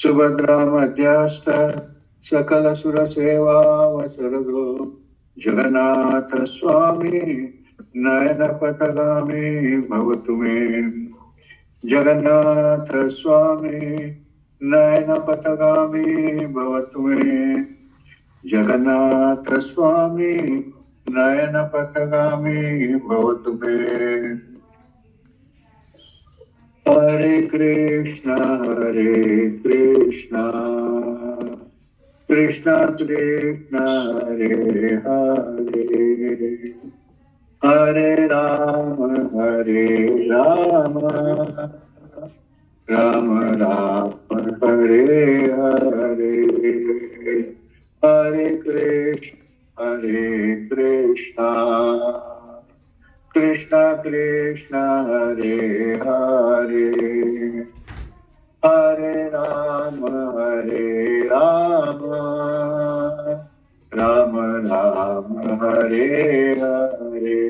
सुभद्रा मध्यस्थ सकल सुर सेवा वसरदो जगन्नाथ स्वामी नयन पथगामी भवतु मे। जगन्नाथ स्वामी नयन पथगामी भवतु मे। जगन्नाथ स्वामी नयन पथगामी भवतु मे। हरे कृष्णा कृष्णा कृष्णा हरे हरे, हरे राम राम राम हरे हरे, हरे कृष्णा कृष्णा कृष्णा हरे हरे, हरे राम राम राम हरे हरे,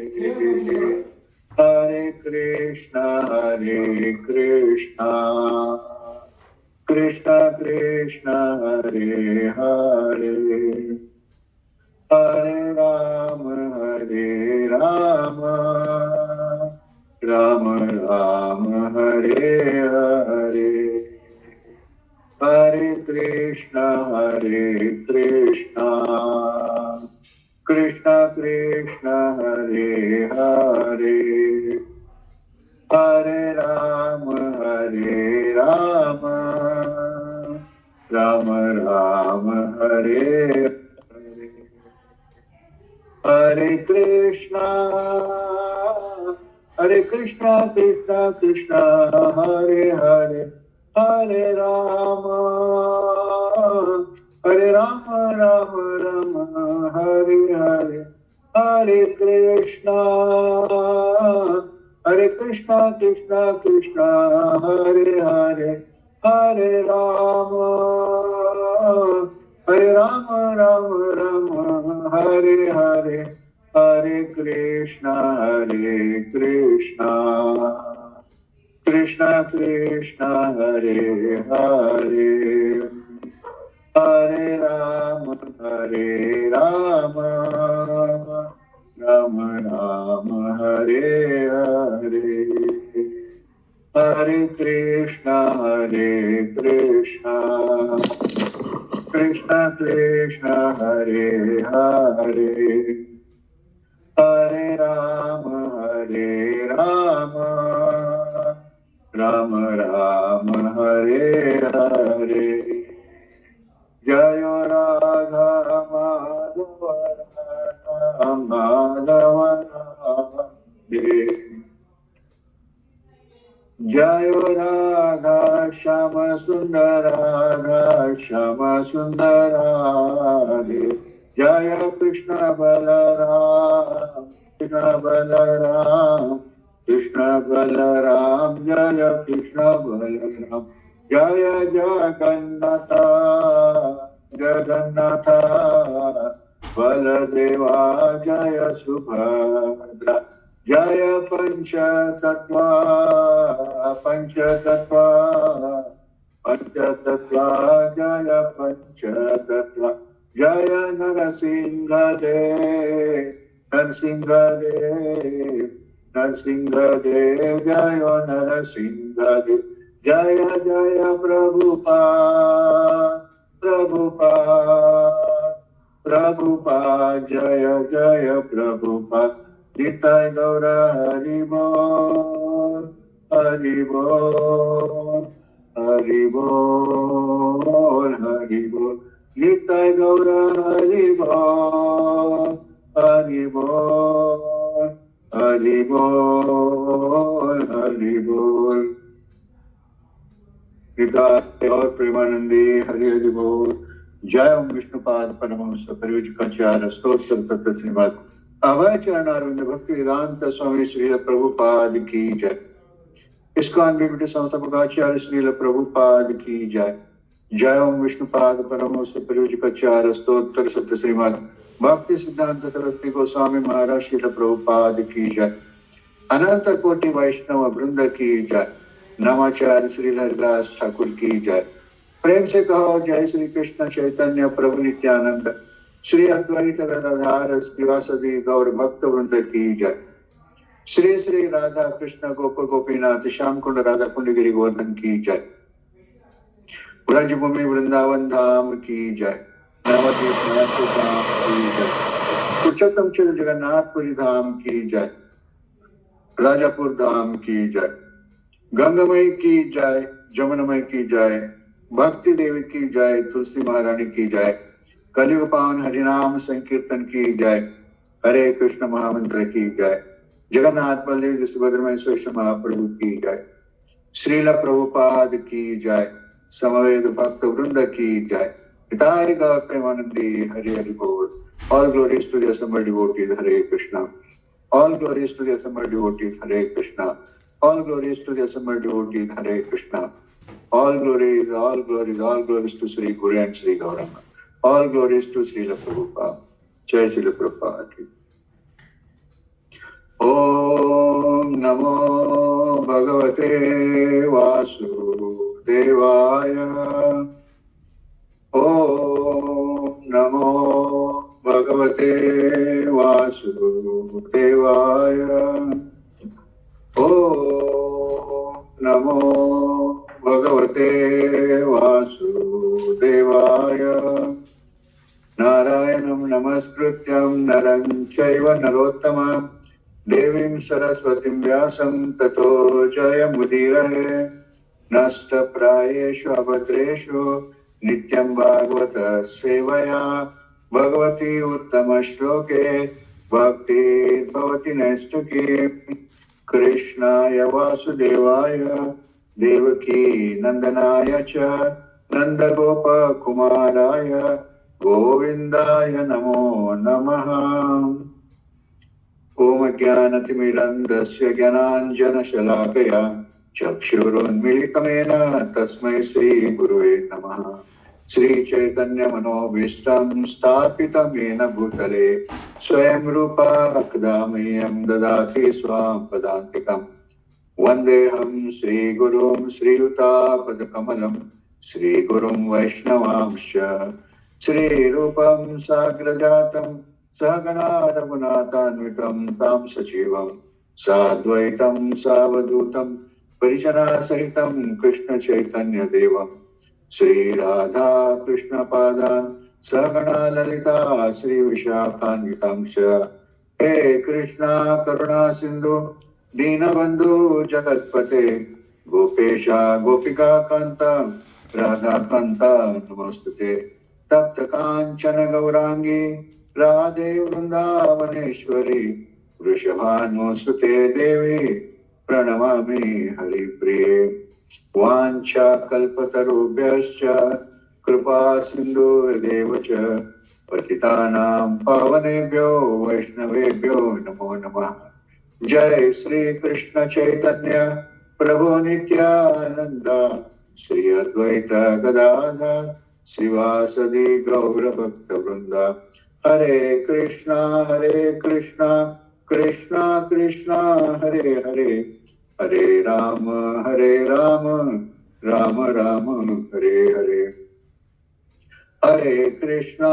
हरे कृष्णा कृष्णा कृष्णा हरे हरे, हरे राम राम राम हरे हरे, हरे कृष्णा कृष्णा कृष्णा हरे हरे, हरे राम राम राम हरे हरे, हरे कृष्णा कृष्णा कृष्णा हरे हरे, हरे राम राम राम हरे हरे, हरे कृष्णा कृष्णा हरे हरे, हरे राम राम राम हरे हरे, हरे कृष्णा कृष्णा कृष्णा हरे हरे, हरे राम राम राम हरे हरे, हरे कृष्णा कृष्णा कृष्णा हरे हरे, हरे राम राम राम हरे हरे, जय राधा माधव माधव राधे, जय राधा श्याम सुंदर राधा श्याम सुंदर राधे, जय कृष्ण बलराम कृष्ण बलराम जय कृष्ण बलराम, जय जगन्नाथ बलदेवा जय सुभद्रा, जय पंचतत्वा जय पंचतत्वा, जय नरसिंह देव जय नरसिंह देव, जय जय प्रभुपाद जय जय प्रभुपाद, निताय गौर हरि बोल हरि बोल हरि बोल हरि बोल, निताय गौर हरि बोल हरि बोल हरि बोल हरि बोल, निताय और प्रेमानंदी हरि हरि बोल। जय ओम विष्णुपाद परमहंस परिव्राजकाचार्य स्तोत्र तत्व श्रीमद् अभय चरणारविंद भक्ति वेदांत स्वामी श्री प्रभुपाद की जय। इस्कॉन बीबीटी संस्था प्रकाचार्य श्रील प्रभुपाद की जय। जय ओम विष्णुपाद परमहंस परिव्राजकाचार्य स्तोत्र सत्य श्रीमद् भक्ति सिद्धांत सरस्वती गोस्वामी महाराज श्रील प्रभुपाद की जय। अनंत कोटि वैष्णव वृंद की जय। नमाचार्य श्री हरिदास ठाकुर की जय। प्रेम से कहो जय श्री कृष्ण चैतन्य प्रभु नित्यानंद, श्री अद्वैत गदाधर श्रीवासदि गौर भक्त वृंद की जय। श्री श्री राधा कृष्ण गोप गोपीनाथ श्याम कुंड राधा कुंड गिरि गोवर्धन की जय। ब्रजभूमि वृंदावन धाम की जय। नवद्वीप नाथ धाम की जय। पुरुषोत्तम श्री जगन्नाथपुरी धाम की जय। राजापुर धाम की जय। गंगामय की जय, जमुनामय की जय, भक्ति देवी की जय, तुलसी महारानी की जय, कलियुग पावन हरिनाम संकीर्तन की जय, हरे कृष्ण महामंत्र की जय, जगन्नाथ बलदेव सुभद्र महेश्वर महाप्रभु की जय, श्रील प्रभुपाद की जय, समवेत भक्त वृंद की जय, हिताय गौर प्रेमानंदी हरि हरि बोल। All glories to the assembled devotees, Hare Krishna. All glories to the assembled devotees, Hare Krishna. All glories to the assembled devotees, Hare Krishna. All glories, all glories, all glories to Sri Guru and Sri Gauranga. All glories to Srila Prabhupada. Jai Srila Prabhupada. Om Namo Bhagavate Vasudevaya. Om Namo Bhagavate Vasudevaya. Om Namo Bhagavate Vasudevaya. Narayanam Namaskrityam Naram Chaiva Narottamam Devim Saraswatim Vyasam Tato Jayamudirahe. Nasta Prayeshu Abhadreshu Nityam Bhagavata Sevaya Bhagavati Uttama Shloke Bhakti Bhavati Naistuki. Krishnaya Vasudevaya Devaki Nandanaya Cha Nandagopa Kumaraya Govindaya Namo Namaha. Om Jnanatimirandasya Jnananjana Shalakaya Chakshurunmilitamena Tasmai Sri Gurave Namaha. Sri Chaitanya Manobhishtam Sthapitam Yena Bhutale Swayam Rupa Akdamayam Dadati Swam Padantikam. Vandeham Sri Gurum Sri Yuta Padakamalam Sri Gurum Vaishnavamsha Sri Rupam Sagrajatam Sagana Raghunatanvitam Tam Sachivam Sadvaitam Savadutam Parijana Sahitam Krishna Chaitanya Devam Sri Radha Krishna Padan Sagana Lalita Sri Vishakhanvitam Sha. He Krishna Karuna Sindhu Dinabandhu Jagatpate Gopesha Gopika Kanta Radha Kanta Namostate Tapta Kanchana Gaurangi Radhe Vrindavaneshwari Vrishabhanusute Devi Pranamami Hari Priye. Vancha kalpatarubhyascha kripa sindhudev cha patitanam pavanebhyo vaishnavebhyo namo namah. Jai Sri Krishna Chaitanya Prabhu Nityananda Sri Advaita Gadadhar Srivasadi Gaura Bhakta Vrinda. Hare Krishna Krishna Krishna Hare Hare Hare Rama Rama Rama Hare Hare. Hare Krishna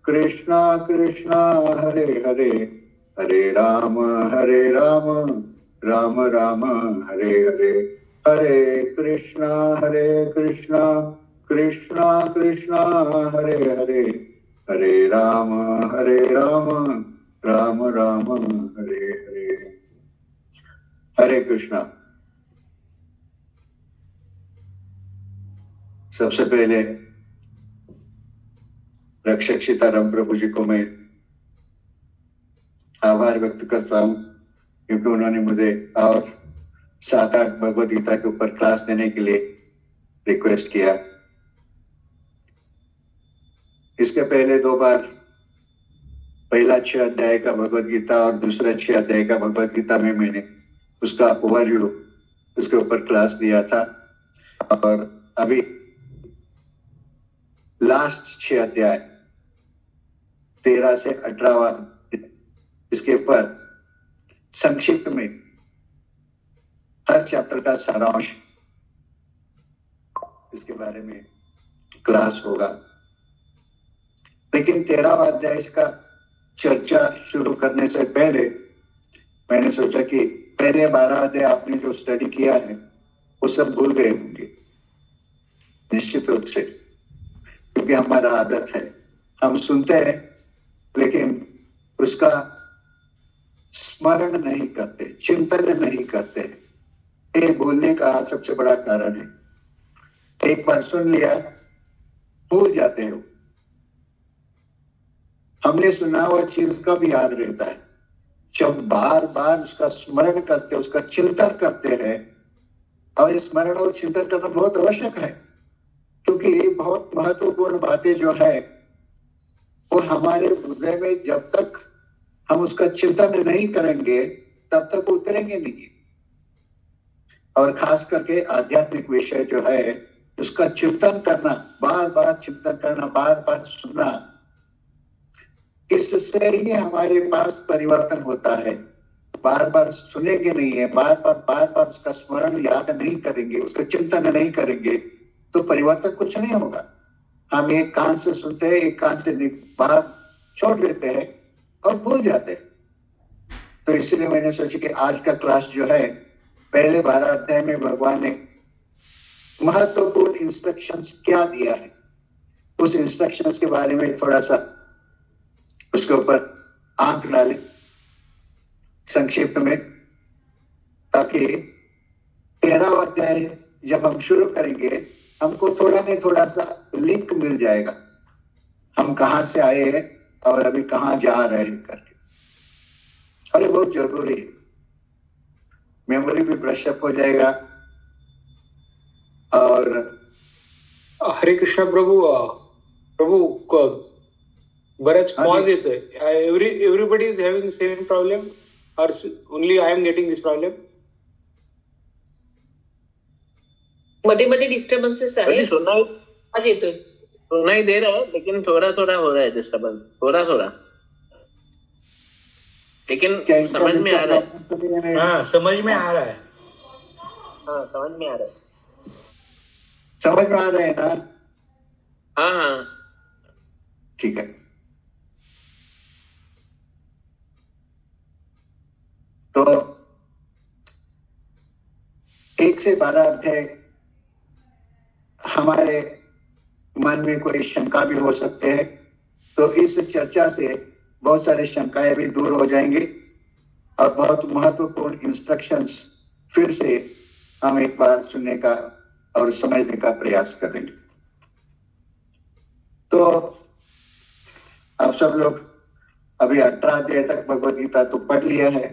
Krishna Krishna Hare Hare Hare Rama Rama Rama Hare Hare. Hare Krishna Krishna Krishna Hare Hare Hare Rama Rama Rama Hare Hare. हरे कृष्णा। सबसे पहले रक्षक सीताराम प्रभु जी को मैं आभार व्यक्त करता हूं क्योंकि उन्होंने मुझे और 7-8 भगवद गीता के ऊपर क्लास देने के लिए रिक्वेस्ट किया। इसके पहले 2 बार पहला 6 अध्याय का भगवद गीता और दूसरा 6 अध्याय का भगवद गीता में मैंने उसका ओवरव्यू उसके ऊपर क्लास दिया था और अभी लास्ट 6 अध्याय 13 से 18 इसके ऊपर संक्षिप्त में हर चैप्टर का सारांश इसके बारे में क्लास होगा। लेकिन 13वां अध्याय इसका चर्चा शुरू करने से पहले मैंने सोचा कि पहले 12 अध्याय आपने जो स्टडी किया है वो सब भूल गए होंगे निश्चित रूप से, क्योंकि हमारा आदत है हम सुनते हैं लेकिन उसका स्मरण नहीं करते, चिंतन नहीं करते। ये भूलने का सबसे बड़ा कारण है। एक बार सुन लिया भूल जाते हो। हमने सुना हुआ चीज कब याद रहता है? जब बार बार उसका स्मरण करते, उसका चिंतन करते हैं। और ये स्मरण और चिंतन करना बहुत आवश्यक है, क्योंकि बहुत महत्वपूर्ण बातें जो है वो हमारे हृदय में जब तक हम उसका चिंतन नहीं करेंगे तब तक उतरेंगे नहीं। और खास करके आध्यात्मिक विषय जो है उसका चिंतन करना, बार बार चिंतन करना, बार बार सुनना, इससे ही हमारे पास परिवर्तन होता है। बार बार सुनेंगे नहीं है, बार बार उसका स्मरण याद नहीं करेंगे, उसका चिंतन नहीं करेंगे तो परिवर्तन कुछ नहीं होगा। हम एक कान से सुनते हैं, एक कान से बात छोड़ देते हैं और भूल जाते हैं। तो इसलिए मैंने सोचा कि आज का क्लास जो है पहले 12 अध्याय में भगवान ने महत्वपूर्ण इंस्ट्रक्शंस क्या दिया है उस इंस्ट्रक्शंस के बारे में थोड़ा सा उसके ऊपर आंख डालें संक्षिप्त में, ताकि 13वां अध्याय जब हम शुरू करेंगे हमको थोड़ा नहीं थोड़ा सा लिंक मिल जाएगा, हम कहां से आए हैं और अभी कहां जा रहे हैं करके। और ये बहुत जरूरी है, मेमोरी भी ब्रश अप हो जाएगा। और हरे कृष्ण प्रभू, बरेच पॉज येतोय। Everybody is having same problem और only I am getting this problem? मध्ये मध्ये डिस्टर्बेंसेस आहे, आज येतोय, सुनाई दे रहा है लेकिन थोड़ा थोड़ा हो रहा है डिस्टर्बेंस, थोड़ा थोड़ा, लेकिन समझ में आ रहा है। हाँ, समझ में आ रहा है। हाँ, समझ में आ रहा है। समझ में आ रहे हैं ना? हाँ हाँ ठीक है। तो 1 से 12 अध्याय हमारे मन में कोई शंका भी हो सकते हैं, तो इस चर्चा से बहुत सारे शंकाएं भी दूर हो जाएंगे और बहुत महत्वपूर्ण इंस्ट्रक्शंस फिर से हम एक बार सुनने का और समझने का प्रयास करेंगे। तो आप सब लोग अभी 18 अध्याय तक भगवत गीता तो पढ़ लिया है,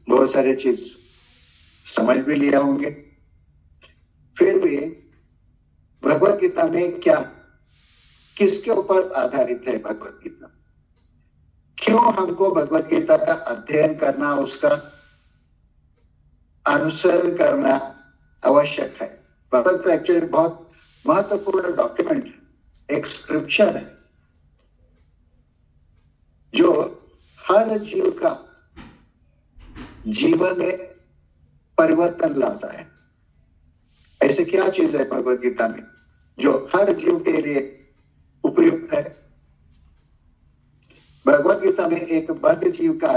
बहुत सारे चीज समझ भी लिया होंगे। फिर भी भगवत गीता में क्या, किसके ऊपर आधारित है भगवत गीता? क्यों हमको भगवत गीता का अध्ययन करना, उसका अनुसरण करना आवश्यक है? भगवत गीता एक्चुअली बहुत महत्वपूर्ण डॉक्यूमेंट है, एक स्क्रिप्चर है जो हर जीव का जीवन में परिवर्तन लाता है। ऐसे क्या चीज है भगवत गीता में जो हर जीव के लिए उपयुक्त है? भगवत गीता में एक बद्ध जीव का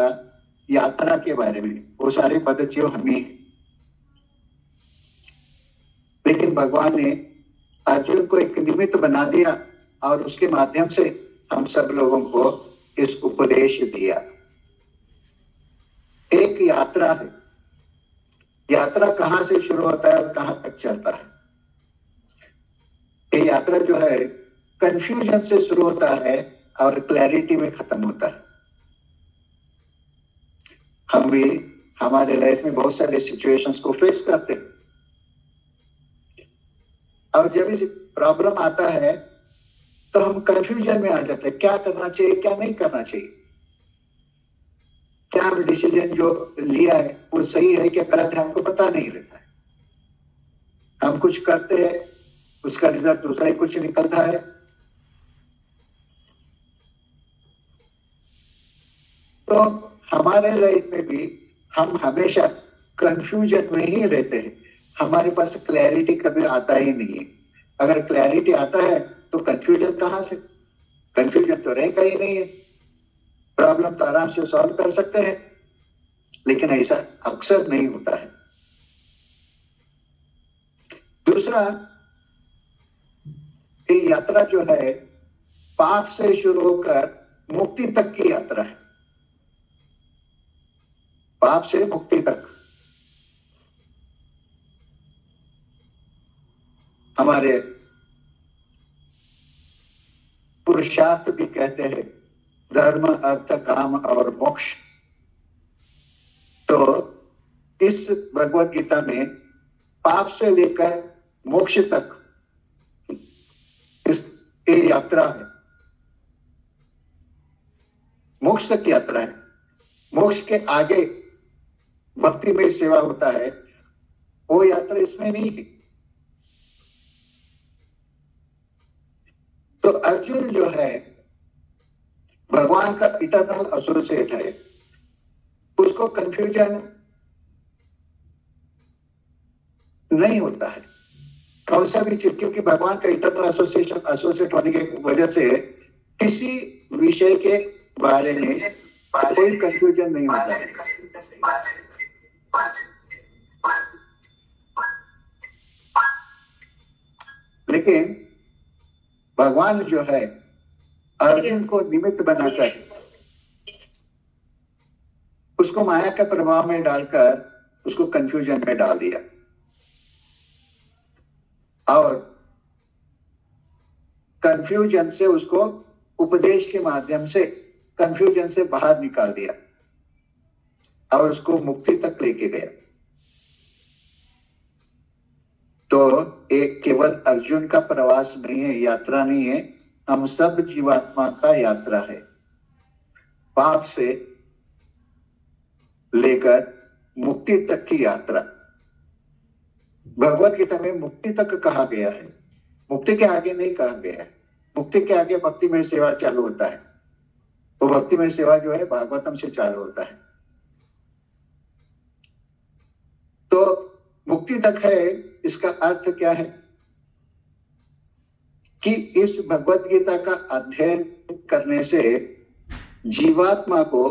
यात्रा के बारे में, वो सारे बद्ध जीव हम ही हैं, लेकिन भगवान ने अर्जुन को एक निमित्त बना दिया और उसके माध्यम से हम सब लोगों को इस उपदेश दिया। एक यात्रा है, यात्रा कहां से शुरू होता है और कहां तक चलता है? ये यात्रा जो है कंफ्यूजन से शुरू होता है और क्लैरिटी में खत्म होता है। हम भी हमारे लाइफ में बहुत सारे सिचुएशंस को फेस करते हैं और जब इस प्रॉब्लम आता है तो हम कंफ्यूजन में आ जाते हैं, क्या करना चाहिए क्या नहीं करना चाहिए, क्या हम डिसीजन जो लिया है वो सही है क्या गलत है, हमको पता नहीं रहता है। हम कुछ करते हैं, उसका रिजल्ट दूसरा ही कुछ निकलता है। तो हमारे लाइफ में भी हम हमेशा कंफ्यूजन में ही रहते हैं, हमारे पास क्लैरिटी कभी आता ही नहीं है। अगर क्लैरिटी आता है तो कंफ्यूजन कहां से? कंफ्यूजन तो रहेगा ही नहीं है, प्रॉब्लम तो आराम से सॉल्व कर सकते हैं, लेकिन ऐसा अक्सर नहीं होता है। दूसरा, ये यात्रा जो है पाप से शुरू होकर मुक्ति तक की यात्रा है, पाप से मुक्ति तक। हमारे पुरुषार्थ भी कहते हैं धर्म, अर्थ, काम और मोक्ष। तो इस भगवत गीता में पाप से लेकर मोक्ष तक इस ये यात्रा है, मोक्ष तक की यात्रा है। मोक्ष के आगे भक्ति में सेवा होता है, वो यात्रा इसमें नहीं है। तो अर्जुन जो है भगवान का इटर्नल एसोसिएट है, उसको कंफ्यूजन नहीं होता है कौन सा भी चीज, क्योंकि भगवान का इटर्नल एसोसिएट होने की वजह से किसी विषय के बारे में कोई कंफ्यूजन नहीं होता है। लेकिन भगवान जो है अर्जुन को निमित्त बनाकर उसको माया के प्रभाव में डालकर उसको कंफ्यूजन में डाल दिया, और कंफ्यूजन से उसको उपदेश के माध्यम से कंफ्यूजन से बाहर निकाल दिया और उसको मुक्ति तक लेके गया। तो एक केवल अर्जुन का प्रवास नहीं है, यात्रा नहीं है, हम सब जीवात्मा का यात्रा है, पाप से लेकर मुक्ति तक की यात्रा। भगवत गीता में मुक्ति तक कहा गया है, मुक्ति के आगे नहीं कहा गया है। मुक्ति के आगे भक्ति में सेवा चालू होता है, वो भक्ति में सेवा जो है भागवतम से चालू होता है। तो मुक्ति तक है, इसका अर्थ क्या है कि इस भगवत गीता का अध्ययन करने से जीवात्मा को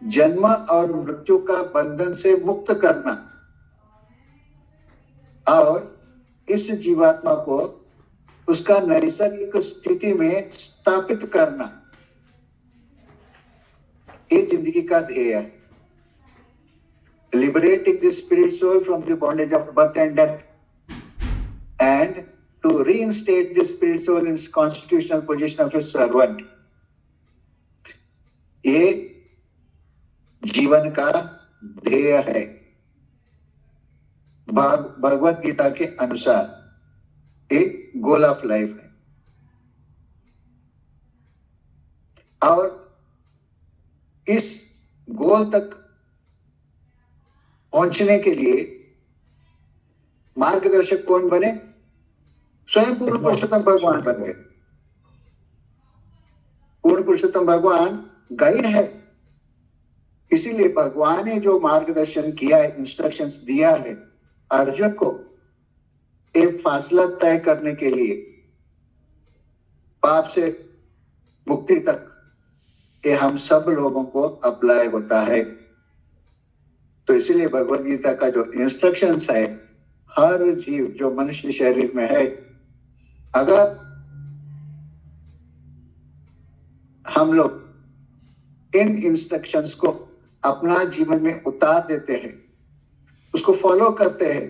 जन्म और मृत्यु का बंधन से मुक्त करना और इस जीवात्मा को उसका नैसर्गिक स्थिति में स्थापित करना, ये जिंदगी का ध्येय है। Liberating the spirit soul from the bondage of birth and death, and to reinstate the spirit soul in its constitutional position of a servant. ये जीवन का ध्येय है भगवत गीता के अनुसार, एक गोल ऑफ लाइफ है। और इस गोल तक पहुंचने के लिए मार्गदर्शक कौन बने? स्वयं पूर्ण पुरुषोत्तम भगवान बन गए। पूर्ण पुरुषोत्तम भगवान गाइड है, इसीलिए भगवान ने जो मार्गदर्शन किया है, इंस्ट्रक्शंस दिया है अर्जुन को एक फासला तय करने के लिए, पाप से मुक्ति तक, ये हम सब लोगों को अप्लाई होता है। तो इसीलिए भगवत गीता का जो इंस्ट्रक्शंस है, हर जीव जो मनुष्य शरीर में है, अगर हम लोग इन इंस्ट्रक्शंस को अपना जीवन में उतार देते हैं, उसको फॉलो करते हैं,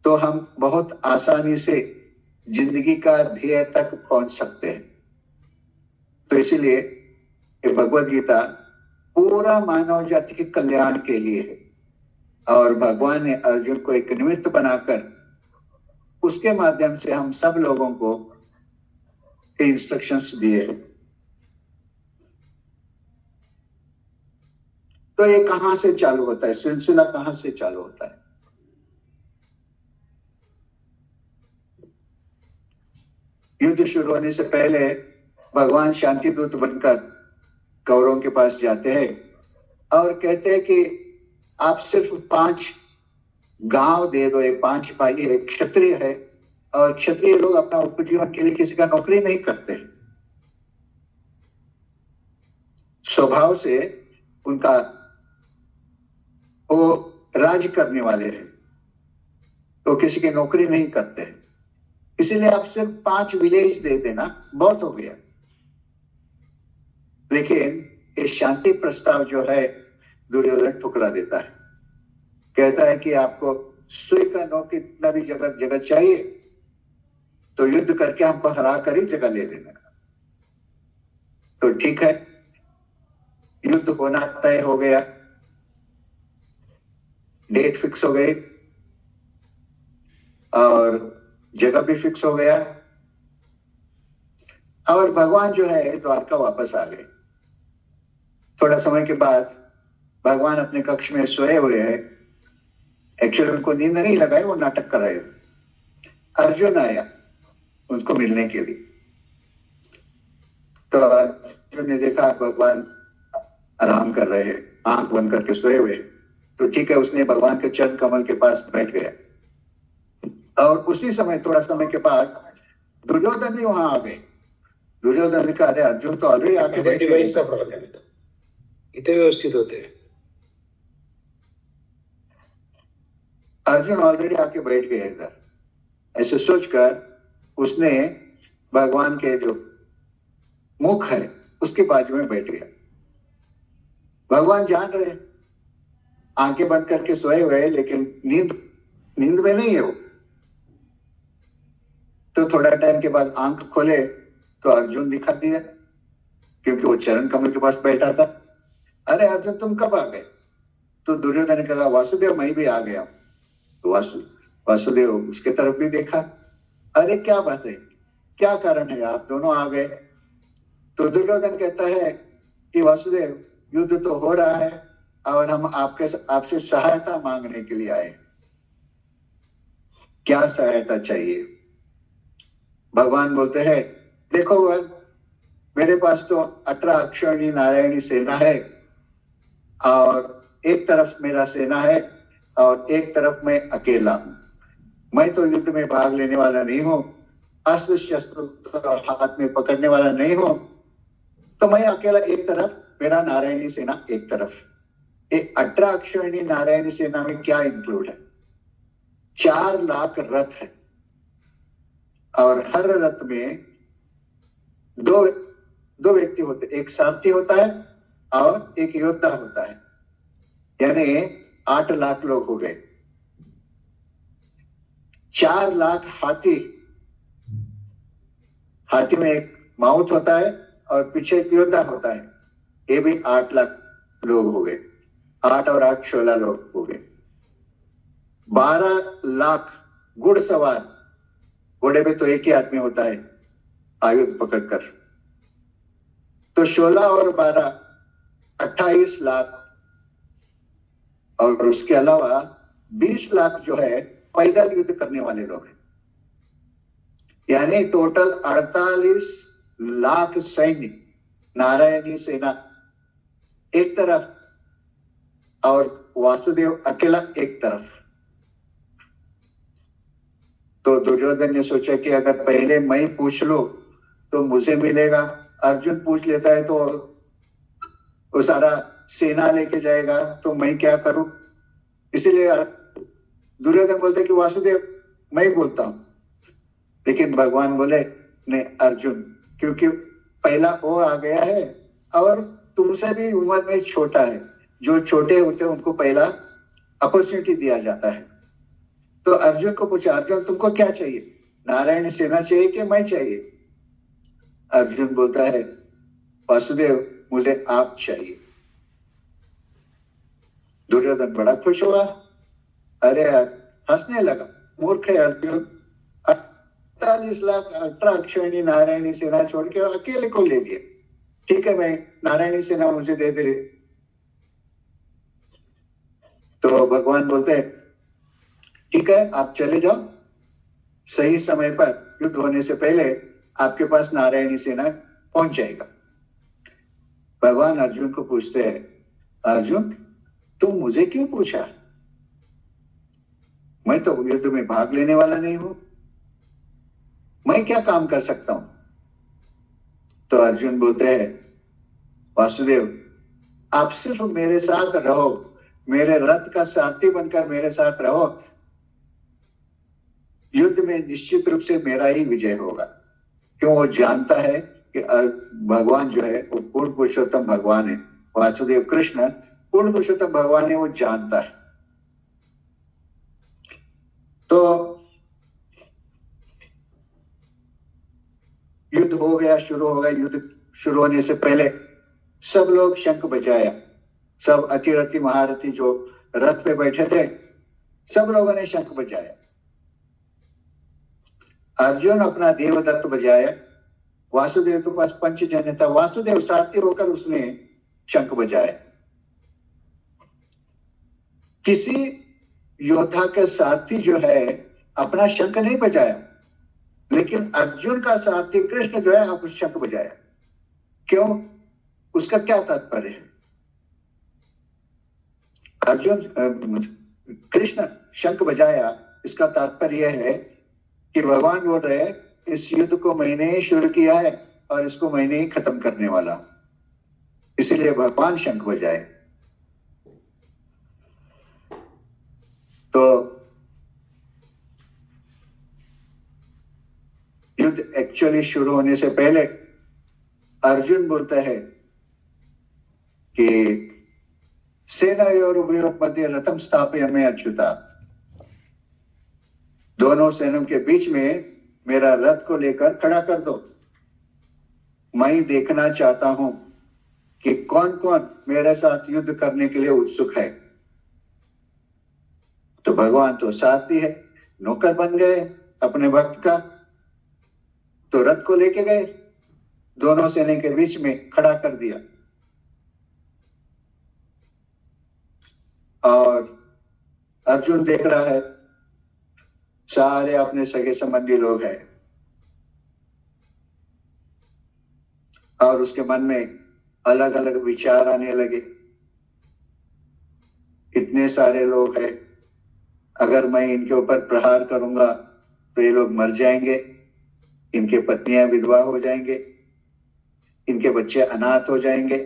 तो हम बहुत आसानी से जिंदगी का ध्येय तक पहुंच सकते हैं। तो इसीलिए ये भगवत गीता पूरा मानव जाति के कल्याण के लिए है, और भगवान ने अर्जुन को एक निमित्त बनाकर उसके माध्यम से हम सब लोगों को इंस्ट्रक्शंस दिए हैं। तो ये कहां से चालू होता है, सिलसिला कहां से चालू होता है? युद्ध शुरू होने से पहले भगवान शांति दूत बनकर कौरवों के पास जाते हैं और कहते हैं कि आप सिर्फ 5 गांव दे दो, ये 5 भाई है, क्षत्रिय है, और क्षत्रिय लोग अपना उपजीवन के लिए किसी का नौकरी नहीं करते, स्वभाव से उनका वो राज करने वाले हैं, तो किसी की नौकरी नहीं करते। इसीलिए आप सिर्फ 5 विलेज दे देना, बहुत हो गया। लेकिन ये शांति प्रस्ताव जो है दुर्योधन ठुकरा देता है, कहता है कि आपको सुई का नोक कितना भी जगह चाहिए तो युद्ध करके हमको हरा कर ही जगह ले लेना। तो ठीक है, युद्ध होना तय हो गया, डेट फिक्स हो गई और जगह भी फिक्स हो गया, और भगवान जो है द्वारका वापस आ गए। थोड़ा समय के बाद भगवान अपने कक्ष में सोए हुए हैं, एक्चुअली उनको नींद नहीं लगाई, वो नाटक कर रहे। अर्जुन आया उनको मिलने के लिए, तो अर्जुन ने देखा भगवान आराम कर रहे हैं, आंख बंद करके सोए हुए, तो ठीक है, उसने भगवान के चरण कमल के पास बैठ गया। और उसी समय थोड़ा समय के बाद दुर्योधन भी वहां आ गए। दुर्योधन ने कहा, अरे अर्जुन तो ऑलरेडी आके बैठ गए। डिवाइसचा प्रॉब्लेम आहे, इथे व्यवस्थित होते। अर्जुन ऑलरेडी आके बैठ गए इधर, ऐसे सोचकर उसने भगवान के जो मुख है उसके बाजू में बैठ गया। भगवान जान रहे, आंखें बंद करके सोए हुए, लेकिन नींद में नहीं है वो। तो थोड़ा टाइम के बाद आंख खोले तो अर्जुन दिखा दिया, क्योंकि वो चरण कमल के पास बैठा था। अरे अर्जुन तुम कब आ गए? तो दुर्योधन ने कहा, वासुदेव मैं भी आ गया। तो वासुदेव उसके तरफ भी देखा, अरे क्या बात है, क्या कारण है, आप दोनों आ गए? तो दुर्योधन कहता है कि वासुदेव युद्ध तो हो रहा है और हम आपसे सहायता मांगने के लिए आए। क्या सहायता चाहिए? भगवान बोलते हैं, देखो मेरे पास तो 18 अक्षौहिणी नारायणी सेना है, और एक तरफ मेरा सेना है और एक तरफ मैं अकेला हूं। मैं तो युद्ध में भाग लेने वाला नहीं हूं, अस्त्र शस्त्र हाथ में पकड़ने वाला नहीं हूं, तो मैं अकेला एक तरफ, मेरा नारायणी सेना एक तरफ। ये 18 अक्षौहिणी नारायणी सेना में क्या इंक्लूड है? 4 लाख रथ है, और हर रथ में दो व्यक्ति होते, एक सारथी होता है और एक योद्धा होता है, यानी 8 लाख लोग हो गए। 4 लाख हाथी में एक माउथ होता है और पीछे एक योद्धा होता है, ये भी 8 लाख लोग हो गए। 8 और 8 16 लोग हो गए। 12 लाख घुड़सवार, घोड़े पे तो एक ही आदमी होता है आयुध पकड़कर, तो 16 और 12 28 लाख, और उसके अलावा 20 लाख जो है पैदल युद्ध करने वाले लोग हैं, यानी टोटल 48 लाख सैन्य, नारायणी सेना एक तरफ और वासुदेव अकेला एक तरफ। तो दुर्योधन ने सोचा कि अगर पहले मैं पूछ लूं तो मुझे मिलेगा, अर्जुन पूछ लेता है तो वो सारा सेना लेके जाएगा, तो मैं क्या करूं? इसीलिए दुर्योधन बोलते कि वासुदेव मैं बोलता हूं, लेकिन भगवान बोले नहीं अर्जुन, क्योंकि पहला वो आ गया है और तुमसे भी उम्र में छोटा है, जो छोटे होते हैं उनको पहला अपॉर्चुनिटी दिया जाता है। तो अर्जुन को पूछा, अर्जुन तुमको क्या चाहिए, नारायण सेना चाहिए कि मैं चाहिए? अर्जुन बोलता है, वासुदेव मुझे आप चाहिए। दुर्योधन बड़ा खुश हुआ, अरे हंसने लगा, मूर्ख है अर्जुन, 48 लाख 18 अक्षौहिणी नारायणी सेना छोड़ के अकेले को ले लिया। ठीक है, मैं नारायणी सेना मुझे दे दे। तो भगवान बोलते हैं ठीक है आप चले जाओ, सही समय पर युद्ध होने से पहले आपके पास नारायणी सेना पहुंच जाएगा। भगवान अर्जुन को पूछते हैं, अर्जुन तुम मुझे क्यों पूछा? मैं तो युद्ध में भाग लेने वाला नहीं हूं। मैं क्या काम कर सकता हूं? तो अर्जुन बोलते हैं, वासुदेव आप सिर्फ मेरे साथ रहो, मेरे रथ का सारथी बनकर मेरे साथ रहो, युद्ध में निश्चित रूप से मेरा ही विजय होगा। क्यों? वो जानता है कि भगवान जो है वो पूर्ण पुरुषोत्तम भगवान है, वासुदेव कृष्ण पूर्ण पुरुषोत्तम भगवान है, वो जानता है। तो युद्ध हो गया, शुरू हो गया। युद्ध शुरू होने से पहले सब लोग शंख बजाया, सब अतिरथी महारथी जो रथ पे बैठे थे सब लोगों ने शंख बजाया। अर्जुन अपना देवदत्त बजाया, वासुदेव के पास पंचजन्य था, वासुदेव सारथी होकर उसने शंख बजाया। किसी योद्धा के सारथी जो है अपना शंख नहीं बजाया, लेकिन अर्जुन का सारथी कृष्ण जो है आप शंख बजाया। क्यों? उसका क्या तात्पर्य है? कृष्ण शंख बजाया, इसका तात्पर्य है कि भगवान बोल रहे हैं इस युद्ध को मैंने ही शुरू किया है और इसको मैंने ही खत्म करने वाला, इसीलिए भगवान शंख बजाए। तो युद्ध एक्चुअली शुरू होने से पहले अर्जुन बोलता है कि सेनायोर उभयोर मध्ये रथम स्थापयामि अच्युता, दोनों सेनाओं के बीच में मेरा रथ को लेकर खड़ा कर दो। मैं देखना चाहता हूं कि कौन कौन मेरे साथ युद्ध करने के लिए उत्सुक है। तो भगवान तो सारथी है, नौकर बन गए अपने भक्त का, तो रथ को लेके गए, दोनों सेना के बीच में खड़ा कर दिया। और अर्जुन देख रहा है सारे अपने सगे संबंधी लोग हैं, और उसके मन में अलग अलग विचार आने लगे। इतने सारे लोग हैं, अगर मैं इनके ऊपर प्रहार करूंगा तो ये लोग मर जाएंगे, इनके पत्नियां विधवा हो जाएंगे, इनके बच्चे अनाथ हो जाएंगे,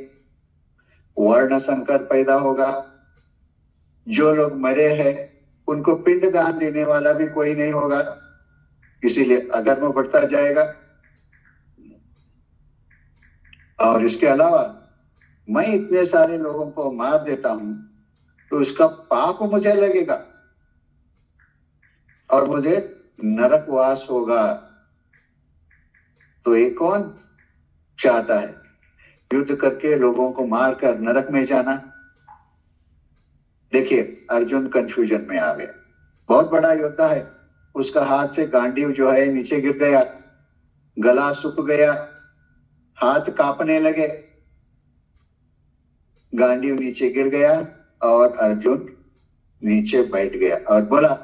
वर्ण संकर पैदा होगा, जो लोग मरे हैं उनको पिंड दान देने वाला भी कोई नहीं होगा, इसीलिए अधर्म बढ़ता जाएगा। और इसके अलावा मैं इतने सारे लोगों को मार देता हूं तो इसका पाप मुझे लगेगा और मुझे नरकवास होगा। तो ये कौन चाहता है युद्ध करके लोगों को मारकर नरक में जाना? देखिए अर्जुन कंफ्यूजन में आ गया, बहुत बड़ा योद्धा है, उसका हाथ से गांडीव जो है नीचे गिर गया, गला सूख गया, हाथ कांपने लगे, गांडीव नीचे गिर गया और अर्जुन नीचे बैठ गया और बोला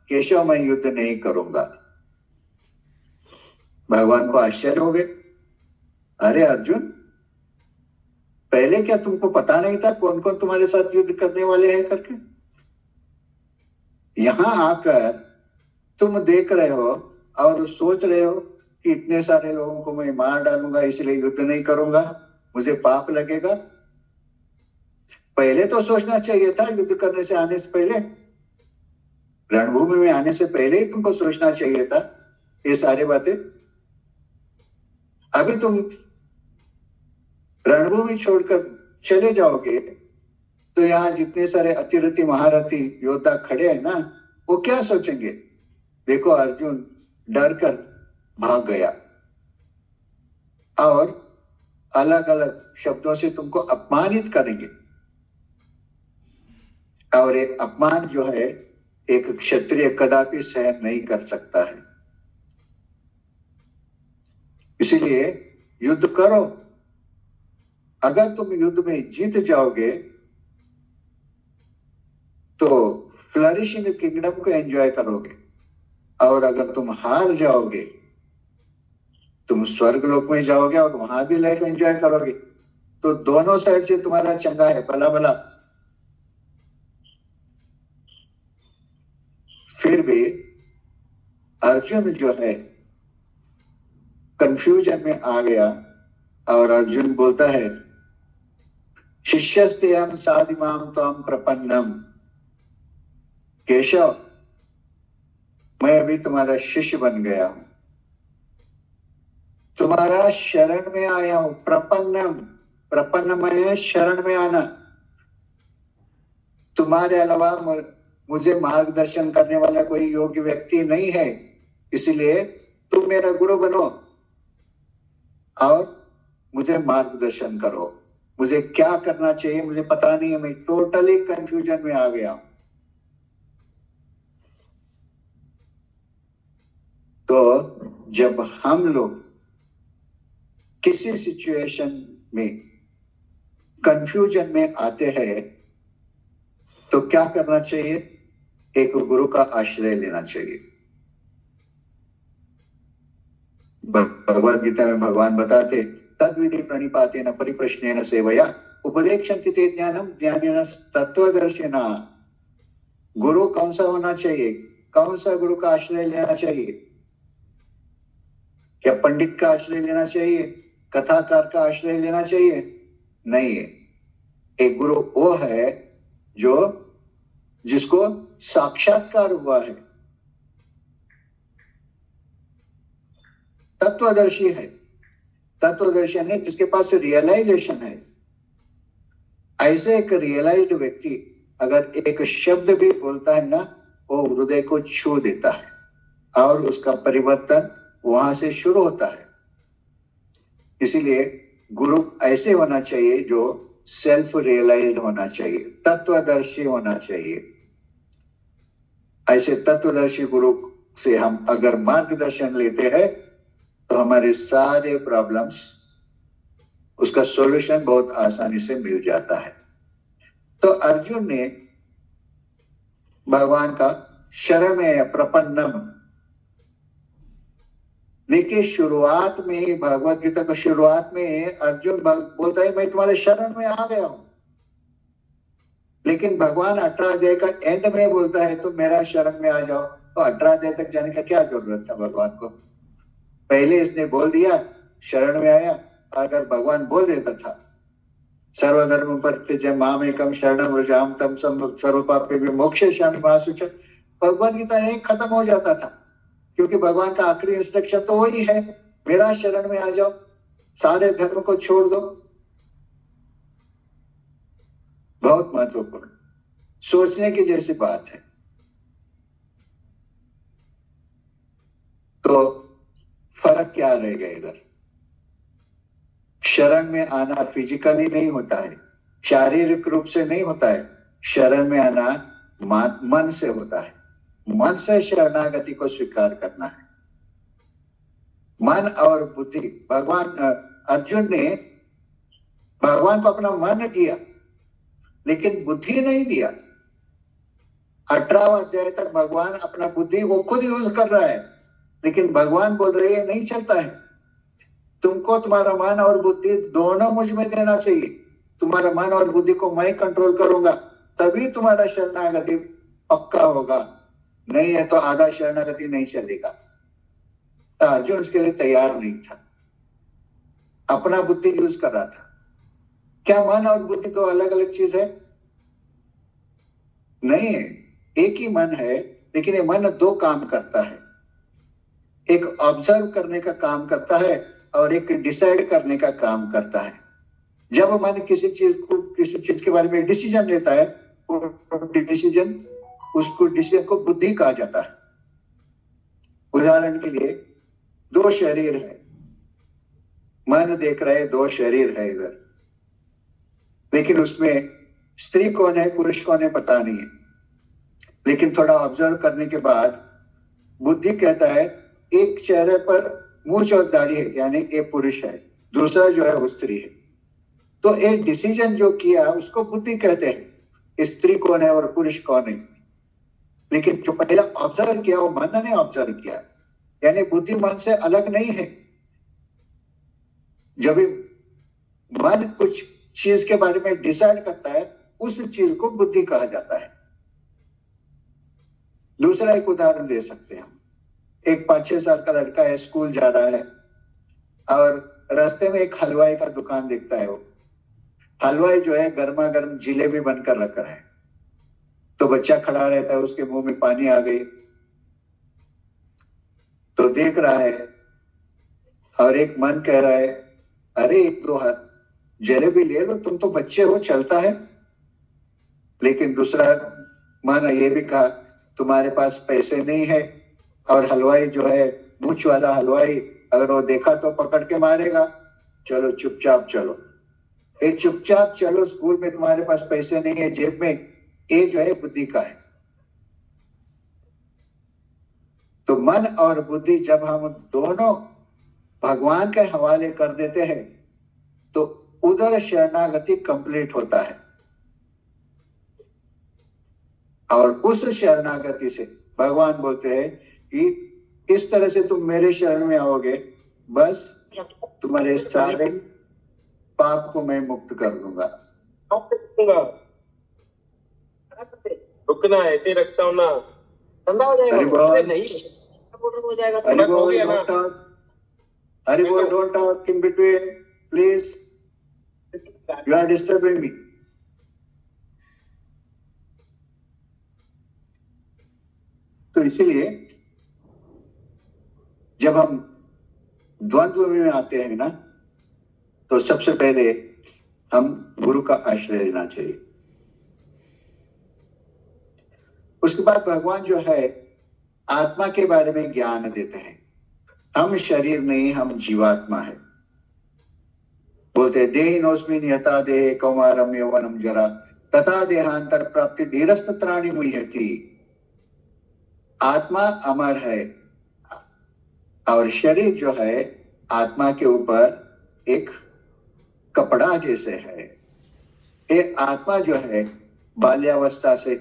केशव मैं युद्ध नहीं करूंगा। भगवान को आश्चर्य हो गए, अरे अर्जुन पहले क्या तुमको पता नहीं था कौन कौन तुम्हारे साथ युद्ध करने वाले हैं करके? यहां आकर तुम देख रहे हो और सोच रहे हो कि इतने सारे लोगों को मैं मार डालूंगा इसलिए युद्ध नहीं करूंगा, मुझे पाप लगेगा। पहले तो सोचना चाहिए था, युद्ध करने से आने से पहले, रणभूमि में आने से पहले ही तुमको सोचना चाहिए था ये सारी बातें। अभी तुम रणभूमि छोड़कर चले जाओगे तो यहाँ जितने सारे अतिरथी महारथी योद्धा खड़े हैं ना, वो क्या सोचेंगे? देखो अर्जुन डर कर भाग गया और अलग अलग शब्दों से तुमको अपमानित करेंगे, और ये अपमान जो है एक क्षत्रिय कदापि सहन नहीं कर सकता है। इसीलिए युद्ध करो, अगर तुम युद्ध में जीत जाओगे तो फ्लरिशिंग किंगडम को एंजॉय करोगे, और अगर तुम हार जाओगे तुम स्वर्ग लोक में जाओगे और वहां भी लाइफ एंजॉय करोगे। तो दोनों साइड से तुम्हारा चंगा है, भला भला। फिर भी अर्जुन जो है कंफ्यूजन में आ गया और अर्जुन बोलता है, शिष्यस्तेयं साधिमां त्वं प्रपन्नम, केशव मैं अभी तुम्हारा शिष्य बन गया हूं, तुम्हारा शरण में आया हूं। प्रपन्नम, प्रपन्न माने शरण में आना। तुम्हारे अलावा मुझे मार्गदर्शन करने वाला कोई योग्य व्यक्ति नहीं है, इसलिए तुम मेरा गुरु बनो और मुझे मार्गदर्शन करो। मुझे क्या करना चाहिए मुझे पता नहीं है, मैं टोटली कंफ्यूजन में आ गया हूं। तो जब हम लोग किसी सिचुएशन में कंफ्यूजन में आते हैं तो क्या करना चाहिए? एक गुरु का आश्रय लेना चाहिए। भगवद गीता में भगवान बताते, तद्विधि प्रणिपातेन परिप्रश्नेन सेवया उपदेक्षन्ति ते ज्ञानम ज्ञानेन तत्वदर्शिना। गुरु कौन सा होना चाहिए? कौन सा गुरु का आश्रय लेना चाहिए? क्या पंडित का आश्रय लेना चाहिए? कथाकार का आश्रय लेना चाहिए? नहीं है। एक गुरु वो है जो जिसको साक्षात्कार हुआ है, तत्वदर्शी है। तत्वदर्शी यानी जिसके पास रियलाइजेशन है। ऐसे एक रियलाइज्ड व्यक्ति अगर एक शब्द भी बोलता है ना, वो हृदय को छू देता है और उसका परिवर्तन वहां से शुरू होता है। इसीलिए गुरु ऐसे होना चाहिए जो सेल्फ रियलाइज्ड होना चाहिए, तत्वदर्शी होना चाहिए। ऐसे तत्वदर्शी गुरु से हम अगर मार्गदर्शन लेते हैं तो हमारे सारे प्रॉब्लम्स, उसका सॉल्यूशन बहुत आसानी से मिल जाता है। तो अर्जुन ने भगवान का शरण में प्रपन्नम, देखिए शुरुआत में ही भगवत गीता का शुरुआत में अर्जुन बोलता है मैं तुम्हारे शरण में आ गया हूं, लेकिन भगवान 18 अध्याय का एंड में बोलता है तुम मेरा शरण में आ जाओ। तो 18 अध्याय तक जाने का क्या जरूरत था भगवान को? पहले इसने बोल दिया शरण में आया। अगर भगवान बोल देता था सर्वधर्म परित्यज्य मामेकं शरणं व्रजामि तं सर्व पापेभ्यो मोक्षयिष्यामि मा शुचः, भगवत गीता यही खत्म हो जाता था। क्योंकि भगवान का आखिरी इंस्ट्रक्शन तो वही है, मेरा शरण में आ जाओ, सारे धर्म को छोड़ दो। बहुत महत्वपूर्ण, सोचने की जैसी बात है। तो फर्क क्या रहेगा इधर? शरण में आना फिजिकली नहीं होता है, शारीरिक रूप से नहीं होता है। शरण में आना मन से होता है। मन से शरणागति को स्वीकार करना है। मन और बुद्धि, भगवान अर्जुन ने भगवान को अपना मन दिया लेकिन बुद्धि नहीं दिया। 18वां अध्याय तक भगवान अपना बुद्धि को खुद यूज कर रहा है, लेकिन भगवान बोल रहे हैं नहीं चलता है, तुमको तुम्हारा मन और बुद्धि दोनों मुझ में देना चाहिए। तुम्हारा मन और बुद्धि को मैं कंट्रोल करूंगा, तभी तुम्हारा शरणागति पक्का होगा, नहीं है तो आधा शरणागति नहीं चलेगा। अर्जुन उसके लिए तैयार नहीं था, अपना बुद्धि यूज कर रहा था। क्या मन और बुद्धि दो अलग अलग चीज है? नहीं है, एक ही मन है, लेकिन ये मन दो काम करता है। एक ऑब्जर्व करने का काम करता है और एक डिसाइड करने का काम करता है। जब मन किसी चीज के बारे में डिसीजन लेता है, उसको डिसीजन को बुद्धि कहा जाता है। उदाहरण के लिए दो शरीर है, मन देख रहे दो शरीर है इधर, लेकिन उसमें स्त्री कौन है पुरुष कौन है पता नहीं है। लेकिन थोड़ा ऑब्जर्व करने के बाद बुद्धि कहता है एक चेहरे पर मूंछ और दाढ़ी है, यानी एक पुरुष है, दूसरा जो है वो स्त्री है। तो एक डिसीजन जो किया उसको बुद्धि कहते हैं, स्त्री कौन है और पुरुष कौन है। लेकिन जो पहला ऑब्जर्व किया वो मन ने ऑब्जर्व किया, यानी बुद्धि मन से अलग नहीं है। जब मन कुछ चीज के बारे में डिसाइड करता है, उस चीज को बुद्धि कहा जाता है। दूसरा एक उदाहरण दे सकते हैं हम। एक 5-6 साल का लड़का है, स्कूल जा रहा है, और रास्ते में एक हलवाई का दुकान दिखता है। वो हलवाई जो है गर्मा गर्म जिलेबी बनकर रख रहा है। तो बच्चा खड़ा रहता है, उसके मुंह में पानी आ गई, तो देख रहा है और एक मन कह रहा है, अरे एक दो हाथ जलेबी ले लो, तुम तो बच्चे हो, चलता है। लेकिन दूसरा मन ये भी कहा, तुम्हारे पास पैसे नहीं है, और हलवाई जो है मूंछ वाला हलवाई, अगर वो देखा तो पकड़ के मारेगा, चलो चुपचाप चलो। ये चुपचाप चलो, स्कूल में तुम्हारे पास पैसे नहीं है जेब में, ये जो है बुद्धि का है। तो मन और बुद्धि जब हम दोनों भगवान के हवाले कर देते हैं तो उधर शरणागति कंप्लीट होता है। और उस शरणागति से भगवान बोलते हैं कि इस तरह से तुम मेरे शरण में आओगे, बस तुम्हारे सारे पाप को मैं मुक्त कर दूंगा। रुकना, ऐसे रखता हूँ ना, ठंडा हो जाएगा। हरि बोल, नहीं हो जाएगा। हरि बोल, don't talk. हरि बोल, don't talk in between, please. You are disturbing me. तो इसीलिए जब हम द्वंद्व में आते हैं ना, तो सबसे पहले हम गुरु का आश्रय लेना चाहिए। उसके बाद भगवान जो है आत्मा के बारे में ज्ञान देते हैं। हम शरीर नहीं, हम जीवात्मा है। बोलते देहिनोस्मिन् यथा देहे कौमारम यौवनम जरा तथा देहांतर प्राप्ति धीरस्तत्राणि मुह्यति। आत्मा अमर है और शरीर जो है आत्मा के ऊपर एक कपड़ा जैसे है। ये आत्मा जो है बाल्यावस्था से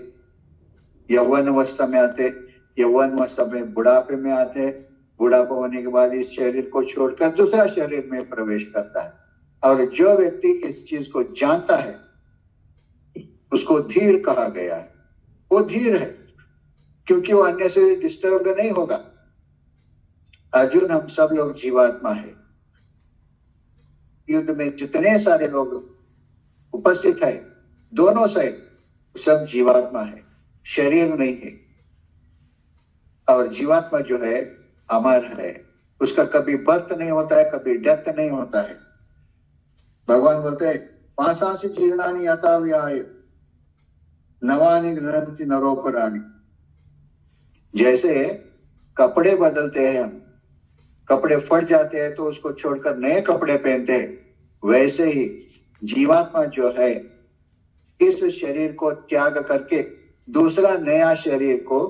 यौवन अवस्था में आते, यौवन अवस्था में बुढ़ापे में आते, बुढ़ापा होने के बाद इस शरीर को छोड़कर दूसरा शरीर में प्रवेश करता है। और जो व्यक्ति इस चीज को जानता है उसको धीर कहा गया है। वो धीर है क्योंकि वो अन्य से डिस्टर्ब नहीं होगा। अर्जुन, हम सब लोग जीवात्मा है। युद्ध में जितने सारे लोग उपस्थित है दोनों साइड, सब जीवात्मा है, शरीर नहीं है। और जीवात्मा जो है अमर है, उसका कभी बर्थ नहीं होता है, कभी डेथ नहीं होता है। भगवान बोलते हैं पांसांसि जीर्णानि यथा व्याय नवानि गृह्णन्ति नरोपराणि। जैसे कपड़े बदलते हैं, हम कपड़े फट जाते हैं तो उसको छोड़कर नए कपड़े पहनते हैं, वैसे ही जीवात्मा जो है इस शरीर को त्याग करके दूसरा नया शरीर को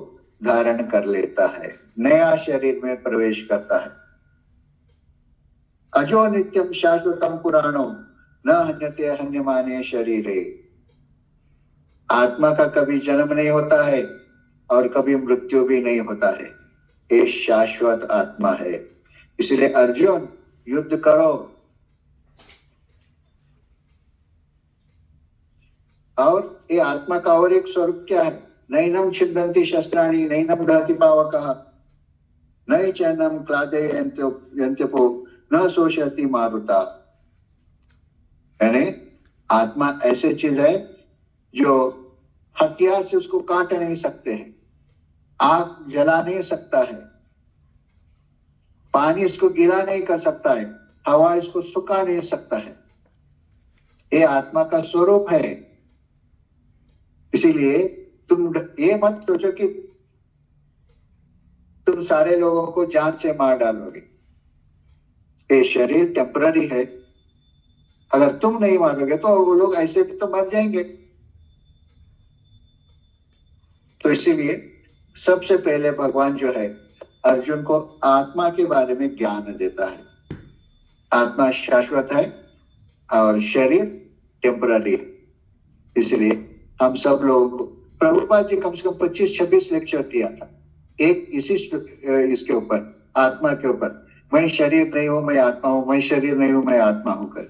धारण कर लेता है, नया शरीर में प्रवेश करता है। अजो नित्यम शाश्वतम पुराणो न हन्यते हन्यमाने शरीरे। आत्मा का कभी जन्म नहीं होता है और कभी मृत्यु भी नहीं होता है। ये शाश्वत आत्मा है। इसलिए अर्जुन, युद्ध करो। और ये आत्मा का और एक स्वरूप क्या है? नैनम छिद्दन्ति शस्त्राणि नैनम दहति पावकः न चैनम क्लादे यन्त्यपो न शोषयति मारुता। यानी आत्मा ऐसी चीज है जो हथियार से उसको काट नहीं सकते हैं, आग जला नहीं सकता है, पानी इसको गीला नहीं कर सकता है, हवा इसको सुखा नहीं सकता है। ये आत्मा का स्वरूप है। इसीलिए तुम ये मत सोचो कि तुम सारे लोगों को जान से मार डालोगे। ये शरीर टेम्पररी है। अगर तुम नहीं मारोगे तो वो लोग ऐसे भी तो मर जाएंगे। तो इसीलिए सबसे पहले भगवान जो है अर्जुन को आत्मा के बारे में ज्ञान देता है। आत्मा शाश्वत है और शरीर टेम्पररी है। इसलिए हम सब लोगों को प्रभुपाद जी कम से कम 25-26 लेक्चर दिया था, एक इसी इसके ऊपर, आत्मा के ऊपर। मैं शरीर नहीं हूं, मैं आत्मा हूं, मैं शरीर नहीं हूं, मैं आत्मा हूं कर।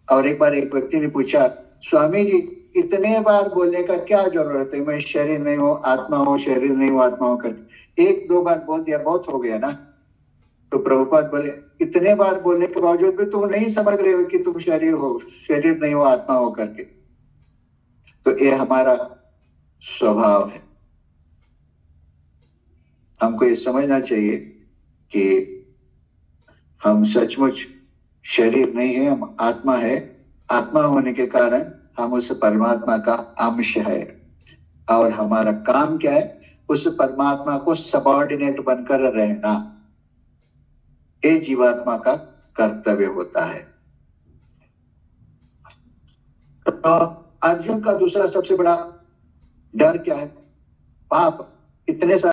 और एक बार एक व्यक्ति ने पूछा, स्वामी जी इतने बार बोलने का क्या जरूरत है? मैं शरीर नहीं हूं, आत्मा हूं, शरीर नहीं हूं, आत्मा हूं कर। एक दो बार बोल दिया बहुत हो गया ना। तो प्रभुपाद बोले, इतने बार बोलने के बावजूद भी तुम नहीं समझ रहे हो कि तुम शरीर हो, शरीर नहीं हो, आत्मा हो करके। तो ये हमारा स्वभाव है। हमको ये समझना चाहिए कि हम सचमुच शरीर नहीं है, हम आत्मा है। आत्मा होने के कारण हम उस परमात्मा का अंश है, और हमारा काम क्या है? उस परमात्मा को सबऑर्डिनेट बनकर रहना। ये जीवात्मा का कर्तव्य होता है। तो अर्जुन का दूसरा सबसे बड़ा डर क्या है? पाप। इतने सारे